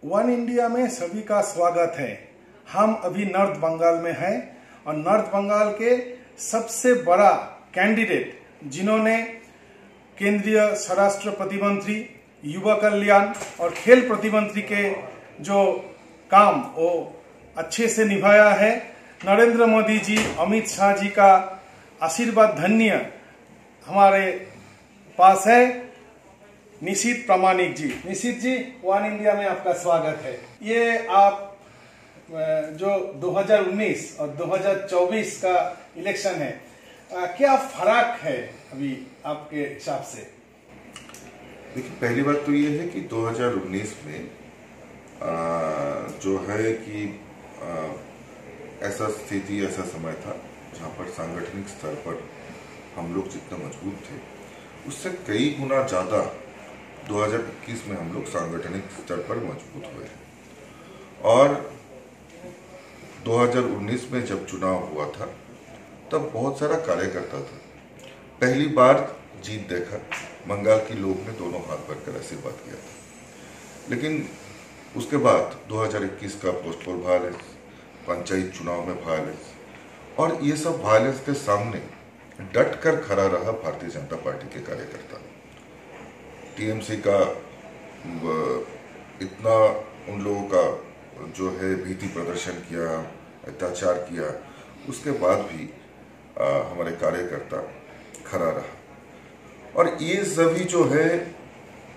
One India में सभी का स्वागत है। हम अभी नॉर्थ बंगाल में हैं और नॉर्थ बंगाल के सबसे बड़ा कैंडिडेट जिन्होंने केंद्रीय स्वराष्ट्र प्रतिमंत्री, युवा कल्याण और खेल प्रतिमंत्री के जो काम वो अच्छे से निभाया है, नरेंद्र मोदी जी, अमित शाह जी का आशीर्वाद धन्य हमारे पास है निशित प्रामाणिक जी। निशित जी, वन इंडिया में आपका स्वागत है। ये आप जो 2019 और 2024 का इलेक्शन है, क्या फर्क है अभी आपके हिसाब से? देखिए, पहली बात तो ये है कि 2019 में जो है कि ऐसा स्थिति, ऐसा समय था जहाँ पर सांगठनिक स्तर पर हम लोग जितना मजबूत थे उससे कई गुना ज़्यादा 2021 में हम लोग सांगठनिक स्तर पर मजबूत हुए और 2019 में जब चुनाव हुआ था तब बहुत सारा कार्यकर्ता था। पहली बार जीत देखा, बंगाल के लोग ने दोनों हाथ भरकर आशीर्वाद किया था। लेकिन उसके बाद 2021 का पोस्टपोल वायलेंस, पंचायत चुनाव में वायलेंस और ये सब वायलेंस के सामने डट कर खड़ा रहा भारतीय जनता पार्टी के कार्यकर्ता। टीएमसी का इतना उन लोगों का जो है भीति प्रदर्शन किया, अत्याचार किया, उसके बाद भी हमारे कार्यकर्ता खड़ा रहा। और ये सभी जो है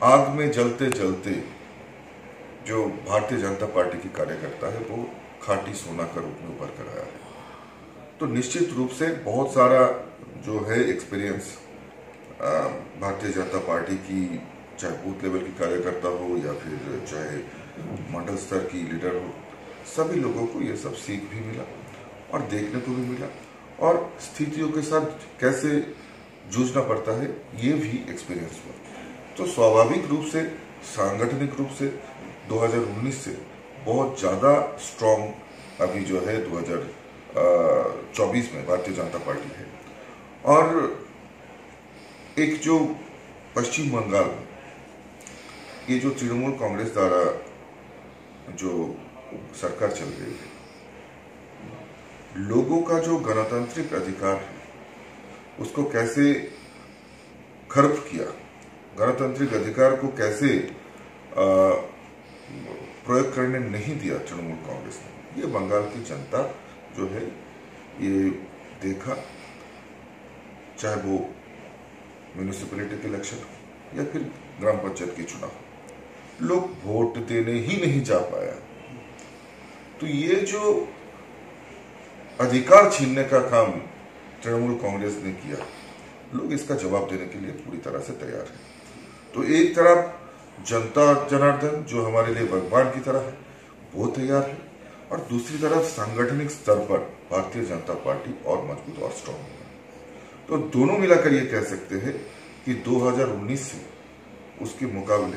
आग में जलते जलते जो भारतीय जनता पार्टी की कार्यकर्ता है वो खाटी सोना का रूप में उभर कर आया है। तो निश्चित रूप से बहुत सारा जो है एक्सपीरियंस भारतीय जनता पार्टी की, चाहे बूथ लेवल की कार्यकर्ता हो या फिर चाहे मंडल स्तर की लीडर हो, सभी लोगों को ये सब सीख भी मिला और देखने को भी मिला और स्थितियों के साथ कैसे जूझना पड़ता है ये भी एक्सपीरियंस हुआ। तो स्वाभाविक रूप से, सांगठनिक रूप से 2019 से बहुत ज़्यादा स्ट्रॉन्ग अभी जो है 2024 में भारतीय जनता पार्टी है। और एक जो पश्चिम बंगाल में ये जो तृणमूल कांग्रेस द्वारा जो सरकार चल रही है, लोगों का जो गणतांत्रिक अधिकार है उसको कैसे खर्ब किया, गणतांत्रिक अधिकार को कैसे प्रयोग करने नहीं दिया तृणमूल कांग्रेस ने, ये बंगाल की जनता जो है ये देखा। चाहे वो म्यूनिसिपैलिटी के इलेक्शन हो या फिर ग्राम पंचायत के चुनाव, लोग वोट देने ही नहीं जा पाया। तो ये जो अधिकार छीनने का काम तृणमूल कांग्रेस ने किया, लोग इसका जवाब देने के लिए पूरी तरह से तैयार हैं। तो एक तरफ जनता जनार्दन जो हमारे लिए भगवान की तरह है वो तैयार है और दूसरी तरफ सांगठनिक स्तर पर भारतीय जनता पार्टी और मजबूत और स्ट्रॉन्ग है। तो दोनों मिलाकर ये कह सकते हैं कि 2019 से उसके मुकाबले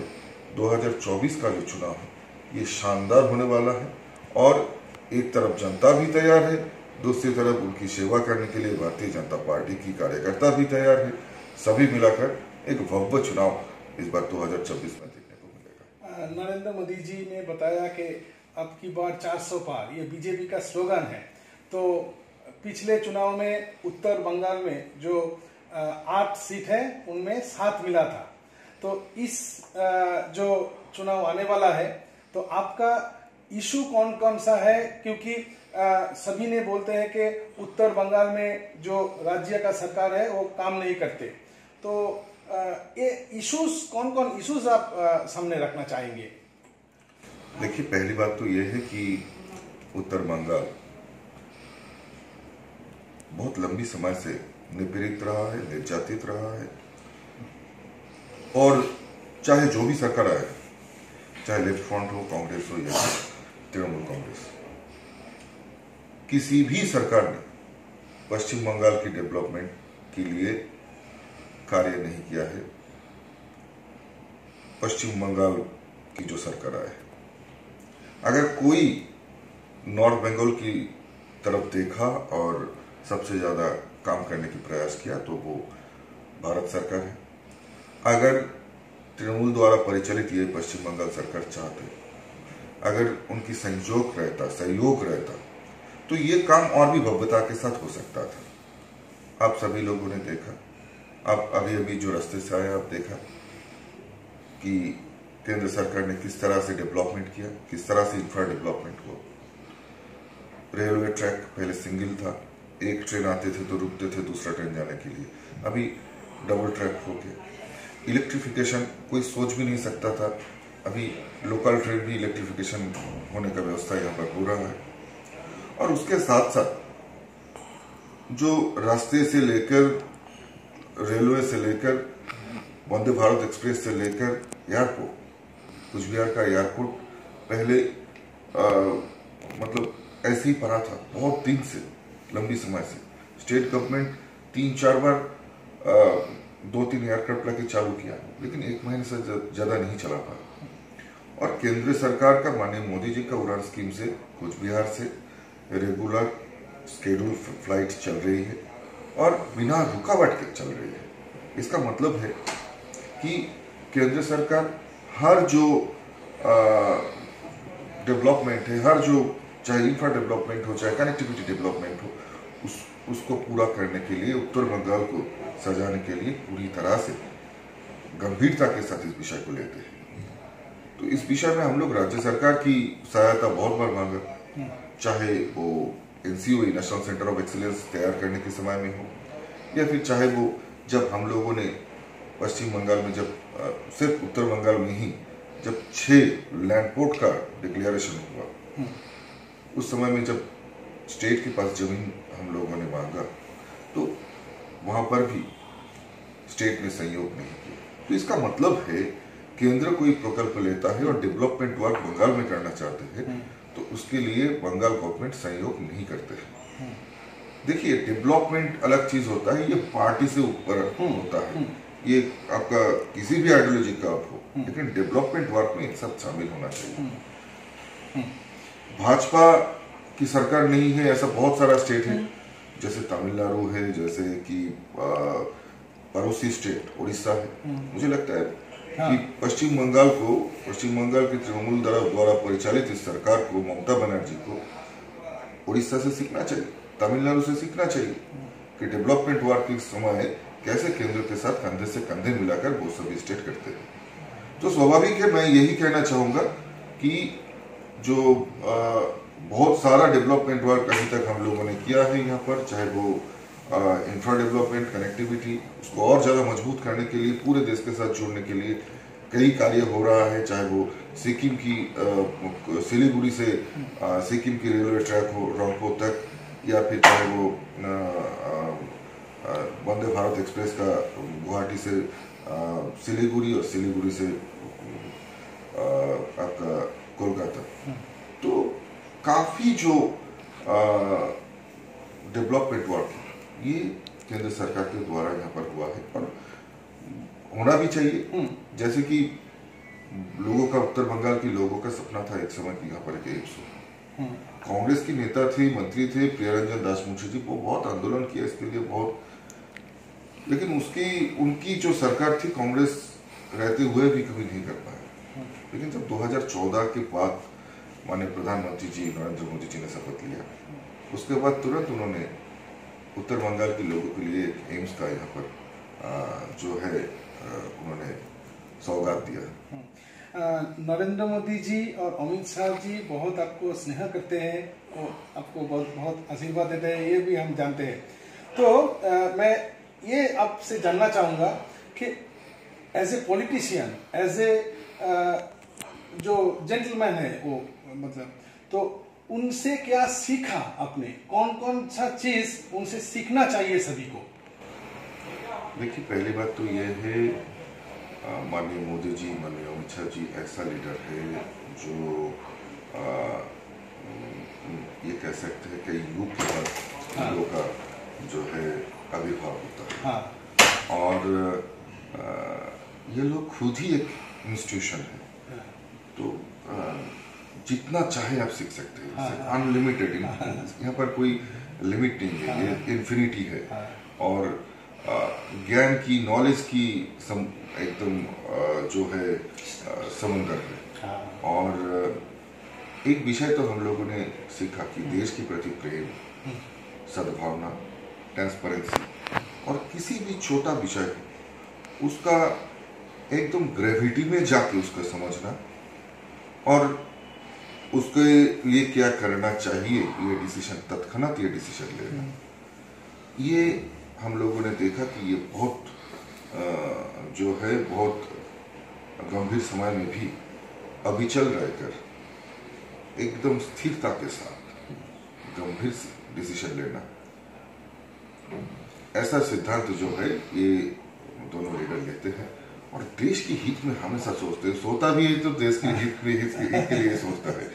2024 का जो चुनाव है ये शानदार होने वाला है और एक तरफ जनता भी तैयार है, दूसरी तरफ उनकी सेवा करने के लिए भारतीय जनता पार्टी की कार्यकर्ता भी तैयार है। सभी मिलाकर एक भव्य चुनाव इस बार 2024 में देखने को मिलेगा। नरेंद्र मोदी जी ने बताया कि अब की बार 400 पार, ये बीजेपी का स्लोगन है। तो पिछले चुनाव में उत्तर बंगाल में जो 8 सीट है उनमें 7 मिला था। तो इस जो चुनाव आने वाला है तो आपका इशू कौन कौन सा है? क्योंकि सभी ने बोलते हैं कि उत्तर बंगाल में जो राज्य का सरकार है वो काम नहीं करते। तो ये इश्यूज, कौन कौन इश्यूज आप सामने रखना चाहेंगे? देखिए, पहली बात तो ये है कि उत्तर बंगाल बहुत लंबी समय से निपीड़ित रहा है, निर्यातित रहा है और चाहे जो भी सरकार आए, चाहे लेफ्ट फ्रंट हो, कांग्रेस हो या तृणमूल कांग्रेस, किसी भी सरकार ने पश्चिम बंगाल की डेवलपमेंट के लिए कार्य नहीं किया है। पश्चिम बंगाल की जो सरकार आए, अगर कोई नॉर्थ बंगाल की तरफ देखा और सबसे ज्यादा काम करने की प्रयास किया तो वो भारत सरकार है। अगर तृणमूल द्वारा परिचालित ये पश्चिम बंगाल सरकार चाहते अगर उनकी सहयोग रहता तो ये काम और भी भव्यता के साथ हो सकता था। आप सभी लोगों ने देखा, आप अभी जो रास्ते से आए आप देखा कि केंद्र सरकार ने किस तरह से डेवलपमेंट किया, किस तरह से इंफ्रा डेवलपमेंट हुआ। रेलवे ट्रैक पहले सिंगल था, एक ट्रेन आते थे तो रुकते थे दूसरा ट्रेन जाने के लिए, अभी डबल ट्रैक हो गया। इलेक्ट्रिफिकेशन कोई सोच भी नहीं सकता था, अभी लोकल ट्रेन भी इलेक्ट्रिफिकेशन होने का व्यवस्था यहाँ पर हो रहा है। और उसके साथ साथ जो रास्ते से लेकर, रेलवे से लेकर, वंदे भारत एक्सप्रेस से लेकर एयरपोर्ट, कुछ बिहार का एयरपोर्ट पहले मतलब ऐसे ही पड़ा था बहुत दिन से, लंबी समय से। स्टेट गवर्नमेंट 3-4 बार 2-3 एयरक्राफ्ट लाके चालू किया, लेकिन 1 महीने से ज्यादा नहीं चला पाया। और केंद्र सरकार का माननीय मोदी जी का उड़ान स्कीम से कुछ बिहार से रेगुलर स्केड्यूल फ्लाइट चल रही है और बिना रुकावट के चल रही है। इसका मतलब है कि केंद्र सरकार हर जो डेवलपमेंट है, हर जो चाहे इंफ्रा डेवलपमेंट हो, चाहे कनेक्टिविटी डेवलपमेंट हो, उसको पूरा करने के लिए, उत्तर बंगाल को सजाने के लिए पूरी तरह से गंभीरता के साथ इस विषय को लेते हैं। तो इस विषय में हम लोग राज्य सरकार की सहायता बहुत बार मांगा, चाहे वो NCOE national centre of excellence तैयार करने के समय में हो, या फिर चाहे वो जब हम लोगों ने पश्चिम बंगाल में, जब सिर्फ उत्तर बंगाल में ही जब 6 लैंड पोर्ट का डिक्लेरेशन हुआ, उस समय में जब स्टेट के पास जमीन हम लोगों ने मांगा तो वहां पर भी स्टेट ने सहयोग नहीं किया। तो इसका मतलब है केंद्र कोई प्रकल्प लेता है और डेवलपमेंट वर्क बंगाल में करना चाहते हैं तो उसके लिए बंगाल गवर्नमेंट सहयोग नहीं करते हैं। देखिए, डेवलपमेंट अलग चीज होता है, ये पार्टी से ऊपर होता है, ये आपका किसी भी आइडियोलॉजी का आप हो, लेकिन डेवलपमेंट वर्क में सब शामिल होना चाहिए। भाजपा की सरकार नहीं है ऐसा बहुत सारा स्टेट है, जैसे तमिलनाडु है, जैसे कि पड़ोसी स्टेट उड़ीसा है। मुझे लगता है कि पश्चिम बंगाल की तृणमूल द्वारा परिचालित इस सरकार को, ममता बनर्जी को उड़ीसा से सीखना चाहिए, तमिलनाडु से सीखना चाहिए कि डेवलपमेंट वर्क के समय कैसे केंद्र के साथ कंधे से कंधे मिलाकर वो सभी स्टेट करते हैं। तो स्वाभाविक है, मैं यही कहना चाहूंगा कि जो बहुत सारा डेवलपमेंट वर्क अभी तक हम लोगों ने किया है यहाँ पर, चाहे वो इंफ्रा डेवलपमेंट, कनेक्टिविटी, उसको और ज्यादा मजबूत करने के लिए, पूरे देश के साथ जोड़ने के लिए कई कार्य हो रहा है, चाहे वो सिक्किम की सिलीगुड़ी से सिक्किम की रेलवे ट्रैक हो रंगपो तक, या फिर चाहे वो वंदे भारत एक्सप्रेस का गुवाहाटी से सिलीगुड़ी और सिलीगुड़ी से आपका कोलकाता। तो काफी जो डेवलपमेंट वर्क है ये केंद्र सरकार के द्वारा यहाँ पर हुआ है और होना भी चाहिए। जैसे कि लोगों का, उत्तर बंगाल के लोगों का सपना था एक समय की यहाँ पर एक एम्स हो। कांग्रेस की नेता थे, मंत्री थे प्रियरंजन दास मुंशी जी, वो बहुत आंदोलन किया इसके लिए बहुत, लेकिन उनकी जो सरकार थी कांग्रेस रहते हुए भी कभी नहीं कर पाया। लेकिन जब 2014 के बाद माननीय प्रधानमंत्री जी नरेंद्र मोदी जी ने शपथ लिया, उसके बाद तुरंत उन्होंने उत्तर बंगाल के लोगों के लिए एम्स का यहाँ पर जो है उन्होंने सौगात दिया। नरेंद्र मोदी जी और अमित शाह जी बहुत आपको स्नेह करते हैं और आपको बहुत बहुत आशीर्वाद देते हैं, ये भी हम जानते हैं। तो मैं ये आपसे जानना चाहूँगा कि as a politician, as a जो जेंटलमैन है वो, मतलब तो उनसे क्या सीखा आपने, कौन कौन सा चीज उनसे सीखना चाहिए सभी को? देखिए, पहली बात तो ये है माननीय मोदी जी, माननीय अमित शाह जी ऐसा लीडर है जो ये कह सकते हैं कि युग के बाद लोगों का जो है आविर्भाव होता है। हाँ। और ये लोग खुद ही एक इंस्टीट्यूशन है, तो जितना चाहे आप सीख सकते हैं। हाँ। अनलिमिटेड, यहाँ पर कोई लिमिट नहीं है। हाँ। ये इन्फिनिटी है। हाँ। और ज्ञान की, नॉलेज की एकदम जो है समुंदर है। हाँ। और एक विषय तो हम लोगों ने सीखा कि देश के प्रति प्रेम, सद्भावना, ट्रांसपेरेंसी और किसी भी छोटा विषय उसका एकदम ग्रेविटी में जाके उसका समझना और उसके लिए क्या करना चाहिए ये डिसीजन, तत्क्षणात ये डिसीजन लेना, ये हम लोगों ने देखा कि ये बहुत जो है बहुत गंभीर समय में भी अविचल रहकर एकदम स्थिरता के साथ गंभीर डिसीजन लेना, ऐसा सिद्धांत जो है ये दोनों लीडर लेते हैं और देश के हित में हमेशा सोचते हैं। सोता भी है तो देश के हित के लिए सोचता है,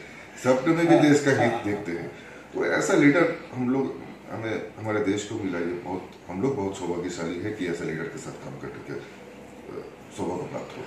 सपने में भी देश का हित देखते हैं। तो ऐसा लीडर हमें हमारे देश को मिला, ये बहुत हम लोग बहुत सौभाग्यशाली है कि ऐसे लीडर के साथ काम करके सौभाग्य प्राप्त हो।